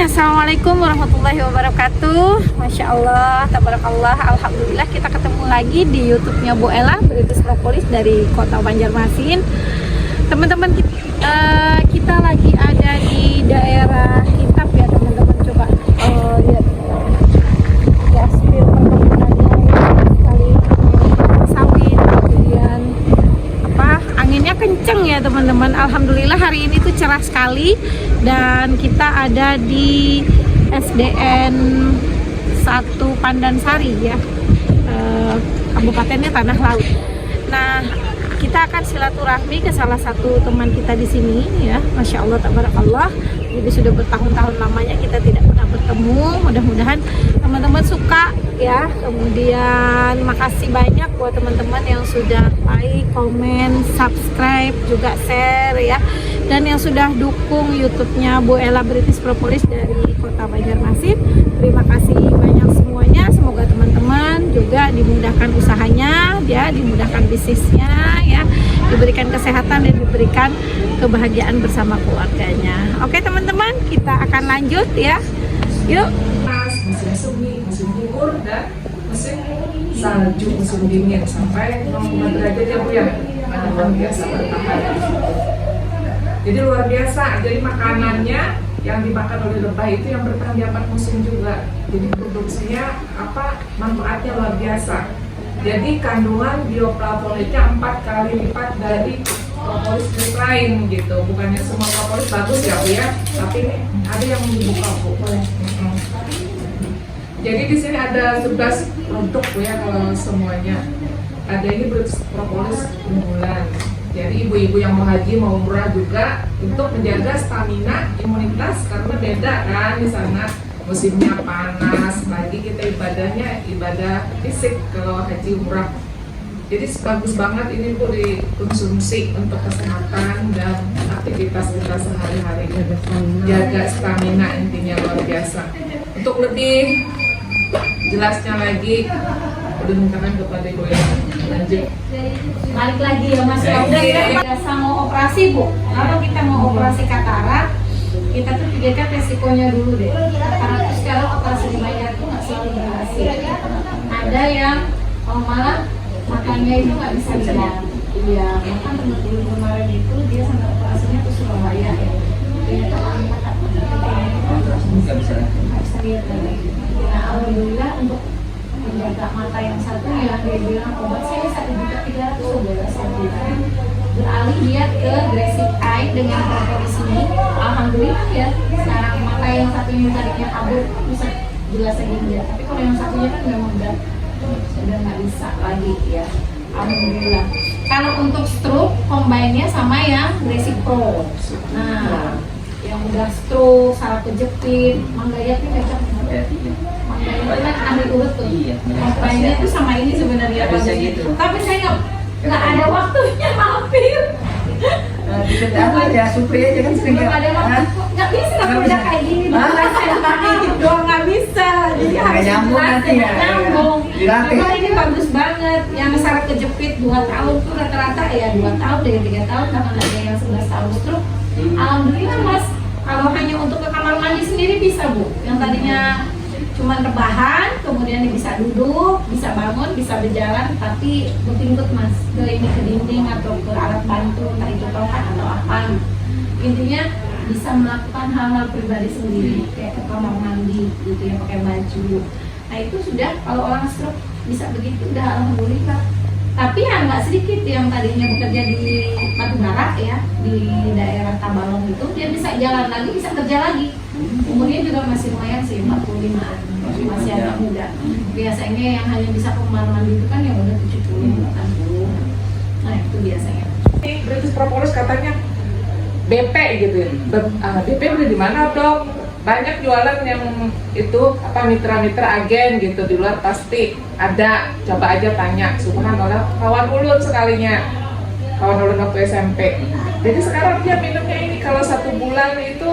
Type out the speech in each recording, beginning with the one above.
Assalamualaikum warahmatullahi wabarakatuh. Masya Allah, tabarakallah, alhamdulillah kita ketemu lagi di YouTube-nya Bu Ella, British Propolis dari Kota Banjarmasin. Teman-teman, kita lagi ada di daerah Kintab ya teman-teman. Coba lihat ya, spill perkebunannya sekali sawit, kemudian anginnya kenceng ya teman-teman. Alhamdulillah hari ini tuh cerah sekali. Dan kita ada di SDN 1 Pandansari ya, kabupatennya Tanah Laut. Nah, kita akan silaturahmi ke salah satu teman kita di sini ya, Masya Allah, tabarakallah. Jadi sudah bertahun-tahun lamanya kita tidak pernah bertemu. Mudah-mudahan teman-teman suka ya. Kemudian makasih banyak buat teman-teman yang sudah like, komen, subscribe, juga share ya. Dan yang sudah dukung YouTube-nya Bu Ella British Propolis dari Kota Banjarmasin. Terima kasih banyak semuanya. Semoga teman-teman juga dimudahkan usahanya ya, dimudahkan bisnisnya ya, diberikan kesehatan dan diberikan kebahagiaan bersama keluarganya. Oke teman-teman, kita akan lanjut ya. Yuk. Musim semi, musim gugur, dan musim salju, musim dingin sampai 0 derajat ya Bu ya. Luar biasa bertahan. Jadi luar biasa. Jadi makanannya yang dimakan oleh lebah itu yang bertahan di 4 musim juga. Jadi produksinya manfaatnya luar biasa. Jadi kandungan bioflavonoidnya 4 kali lipat dari propolis lain gitu. Bukannya semua propolis bagus ya Bu ya, tapi ini ada yang membuka Bu. Jadi di sini ada 11 produk Bu ya kalau semuanya. Ada ini propolis unggulan. Jadi ibu-ibu yang mau haji, mau umrah juga untuk menjaga stamina, imunitas, karena beda kan di sana musimnya panas, lagi kita ibadahnya ibadah fisik kalau haji umrah. Jadi bagus banget ini Bu dikonsumsi untuk kesehatan dan aktivitas kita sehari-hari. Jaga stamina intinya luar biasa. Untuk lebih jelasnya lagi, udah mintakan kepada Ibu ya. Lanjut. Balik lagi ya Mas ya. Udah biasa mau operasi Bu. Kalau kita mau operasi katarak, kita tuh pikirkan resikonya dulu deh. Karena sekarang operasi di banyak tuh nggak selalu berhasil. Ada yang malah makannya itu nggak bisa jalan. Iya, makan teman-teman kemarin itu dia sampai operasinya ke Surabaya ya. Ternyata angkat nggak bisa lihat lagi. Nah alhamdulillah untuk menjaga mata yang satu yang dia bilang obat saya 1.300.000 sebulan, beralih dia ke Dressing Eye dengan propolis ini. Alhamdulillah ya, sekarang mata yang satunya tadinya kabur bisa jelas lagi dia, tapi kalau yang satunya kan memang sudah nggak bisa lagi ya. Alhamdulillah. Kalau untuk stroke combine-nya sama yang Dressing Pro. Nah, yang udah stroke, salah kejepit, manggayatnya cocok. Manggayat kan ambil urut tuh. Combine-nya tuh sama ini sebenarnya gitu. Tapi saya nggak ada waktunya mampir. Bisa apa ya, supaya aja kan sering ada waktu, nggak bisa udah kayak gini. Saya pakai doang nggak bisa. Jadi harus nyambung. Kalau ini bagus banget. Yang syarat kejepit 2 tahun tuh rata-rata ya 2 tahun dengan 3 tahun, bahkan ada yang 11 tahun stroke. Alhamdulillah Mas. Kalau hanya untuk ke kamar mandi sendiri bisa Bu. Yang tadinya cuma rebahan, kemudian dia bisa duduk, bisa bangun, bisa berjalan, tapi buntut Mas ke ini ke dinding atau ke alat bantu, entah itu tokat atau apa. Intinya bisa melakukan hal-hal pribadi sendiri, kayak ke kamar mandi gitu ya, pakai baju. Nah itu sudah, kalau orang stroke bisa begitu, udah alhamdulillah. Tapi ya nggak sedikit yang tadinya bekerja di Batubara ya, di daerah Tabalong itu, dia bisa jalan lagi, bisa kerja lagi. Umurnya juga masih lumayan sih, 45-an, masih agak muda. Biasanya yang hanya bisa ke kamar mandi itu kan yang udah 70, 80. Nah itu biasanya. Ini British Propolis katanya BP gitu ya. BP beli di mana Dok? Banyak jualan yang itu mitra-mitra agen gitu di luar pasti ada. Coba aja tanya. Subhanallah, kawan ulun sekalinya, kawan ulun waktu SMP. Jadi sekarang dia minumnya ini kalau 1 bulan itu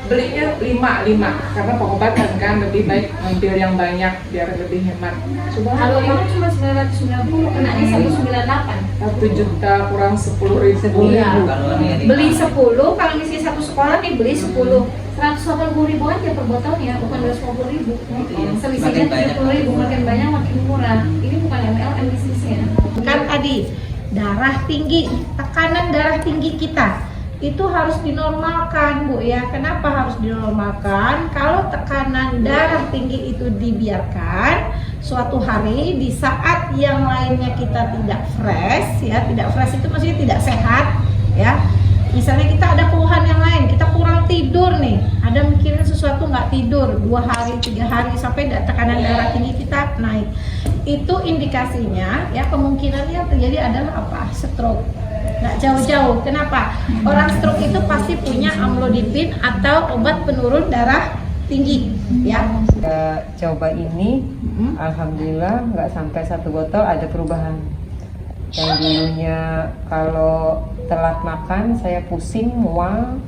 belinya 5 karena pengobatan kan lebih baik ambil yang banyak biar lebih hemat. Kalau ini cuma 990, kenanya 198. 1 juta kurang 10.000. Iya. Kalau Amerika. Beli 10, kalau misalnya satu sekolah nih beli 10, 180.000 aja per botolnya, bukan 250.000. Selisihnya 70.000, makin banyak makin murah. Ini bukan MLM bisnisnya. Kan tadi darah tinggi, tekanan darah tinggi kita itu harus dinormalkan, Bu ya. Kenapa harus dinormalkan? Kalau tekanan darah tinggi itu dibiarkan, suatu hari di saat yang lainnya kita tidak fresh ya, tidak fresh itu maksudnya tidak sehat ya. Misalnya kita ada keluhan yang lain, kita kurang tidur nih, ada mikirin sesuatu nggak tidur 2 hari, 3 hari sampai tekanan darah tinggi kita naik. Itu indikasinya ya, kemungkinan yang terjadi adalah apa? Stroke. Nggak jauh-jauh. Kenapa? Orang stroke itu pasti punya amlodipin atau obat penurun darah tinggi ya. Coba ini, alhamdulillah nggak sampai 1 botol ada perubahan. Yang dulunya kalau telat makan saya pusing, mual,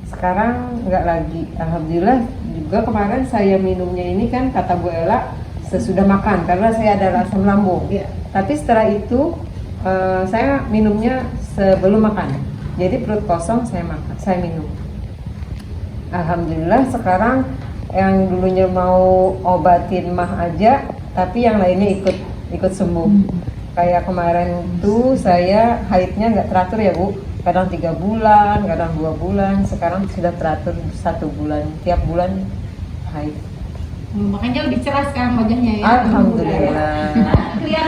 sekarang nggak lagi. Alhamdulillah. Juga kemarin saya minumnya ini kan kata Bu Ella sesudah makan karena saya ada asam lambung. Iya. Tapi setelah itu saya minumnya sebelum makan. Jadi perut kosong saya minum. Alhamdulillah sekarang yang dulunya mau obatin mah aja, tapi yang lainnya ikut sembuh. Kayak kemarin tuh saya haidnya nggak teratur ya Bu, kadang 3 bulan, kadang 2 bulan, sekarang sudah teratur 1 bulan, tiap bulan haid. Makanya lebih cerah sekarang wajahnya ya. Alhamdulillah.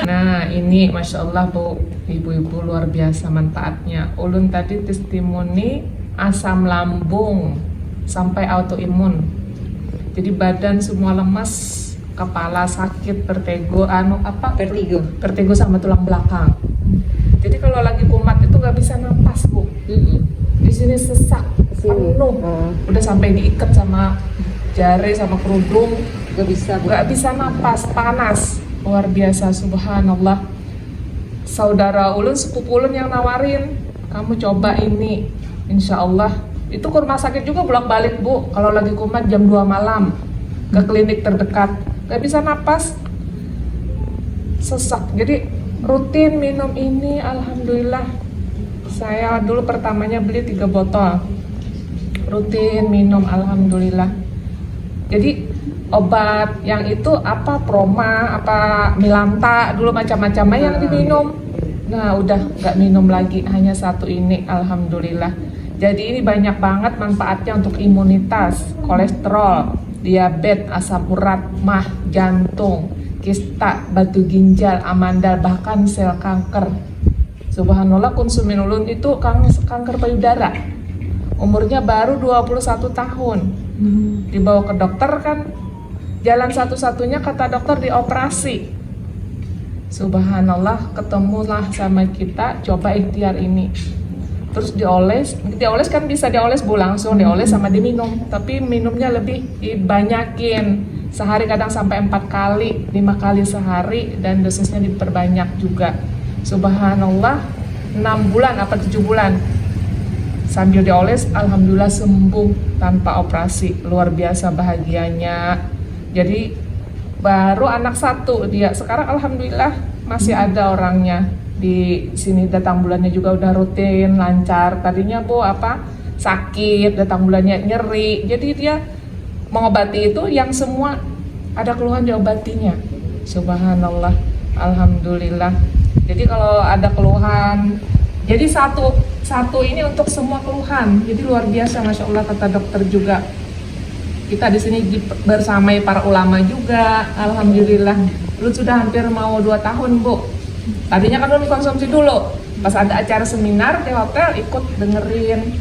Nah ini Masya Allah Bu, ibu-ibu luar biasa manfaatnya. Ulun tadi testimoni asam lambung sampai autoimun. Jadi badan semua lemas, kepala sakit, vertigo sama tulang belakang. Jadi kalau lagi kumat itu nggak bisa napas Bu. Di sini sesak, penuh, udah sampai diikat sama jari sama kerudung, nggak bisa napas, panas, luar biasa, subhanallah. Saudara ulun, sepupu ulun yang nawarin, kamu coba ini, insya Allah. Itu ke rumah sakit juga bolak-balik Bu, kalau lagi kumat jam 2 malam ke klinik terdekat, nggak bisa napas, sesak. Jadi rutin minum ini, alhamdulillah. Saya dulu pertamanya beli 3 botol, rutin minum, alhamdulillah. Jadi obat yang itu apa, Proma, apa Milanta, dulu macam-macamnya yang diminum. Nah udah nggak minum lagi, hanya 1 ini, alhamdulillah. Jadi ini banyak banget manfaatnya untuk imunitas, kolesterol, diabetes, asam urat, mah, jantung, kista, batu ginjal, amandal, bahkan sel kanker. Subhanallah, konsumen ulun itu kanker payudara. Umurnya baru 21 tahun. Dibawa ke dokter kan, jalan satu-satunya kata dokter dioperasi. Subhanallah, ketemulah sama kita, coba ikhtiar ini. Terus dioles kan bisa dioles Bu, langsung dioles sama diminum. Tapi minumnya lebih dibanyakin, sehari kadang sampai 4 kali, 5 kali sehari, dan dosisnya diperbanyak juga. Subhanallah, 6 bulan apa 7 bulan sambil dioles, alhamdulillah sembuh tanpa operasi. Luar biasa bahagianya. Jadi baru anak 1 dia, sekarang alhamdulillah masih ada orangnya di sini. Datang bulannya juga udah rutin, lancar. Tadinya Bu sakit, datang bulannya nyeri. Jadi dia mengobati itu yang semua ada keluhan diobatinya. Subhanallah, alhamdulillah. Jadi kalau ada keluhan, jadi satu ini untuk semua keluhan. Jadi luar biasa, Masya Allah, kata dokter juga. Kita di sini bersamai para ulama juga, alhamdulillah. Lu sudah hampir mau 2 tahun Bu. Tadinya kan lu konsumsi dulu, pas ada acara seminar di hotel ikut dengerin.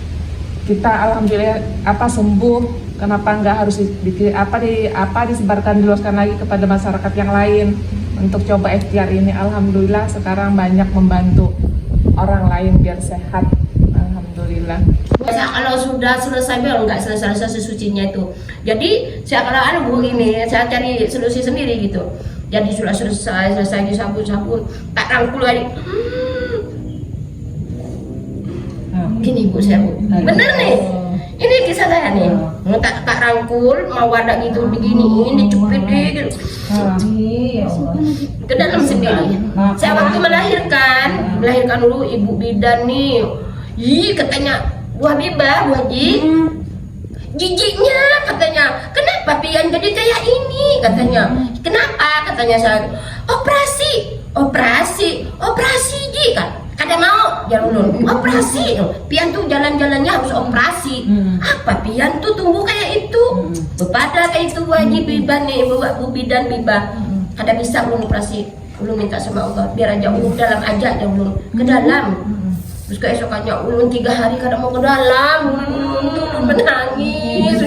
Kita alhamdulillah sembuh. Kenapa nggak harus disebarkan, diluaskan lagi kepada masyarakat yang lain untuk coba ikhtiar ini. Alhamdulillah sekarang banyak membantu orang lain biar sehat, alhamdulillah. Kalau sudah selesai bel, nggak selesai sucinya itu. Jadi saya kalau Bu ini saya cari solusi sendiri gitu. Jadi sudah selesai disabun, tak rangkul lagi. Gini Bu, saya Bu, bener nih. Ini kisah saya nih, tak rangkul, mau ada gitu beginiin, dicupit gitu. Ke dalam sendiri. Saya waktu melahirkan dulu ibu bidan nih. Ih, katanya Bu Habibah, Bu Haji, jijiknya katanya, kenapa Pian jadi kayak ini katanya, kenapa katanya saya, operasi Ji kan. Kada mau jalan operasi. Pian tuh jalan-jalannya harus operasi. Apa Pian tuh tumbuh kayak itu? Bepada kayak itu wajib biban nih, Bu bidan bibah. Kada bisa ulun operasi. Ulun minta sama Allah biar aja ulun dalam aja ulun ke dalam. Terus keesokannya ulun 3 hari kada mau ke dalam. Ulun menangis.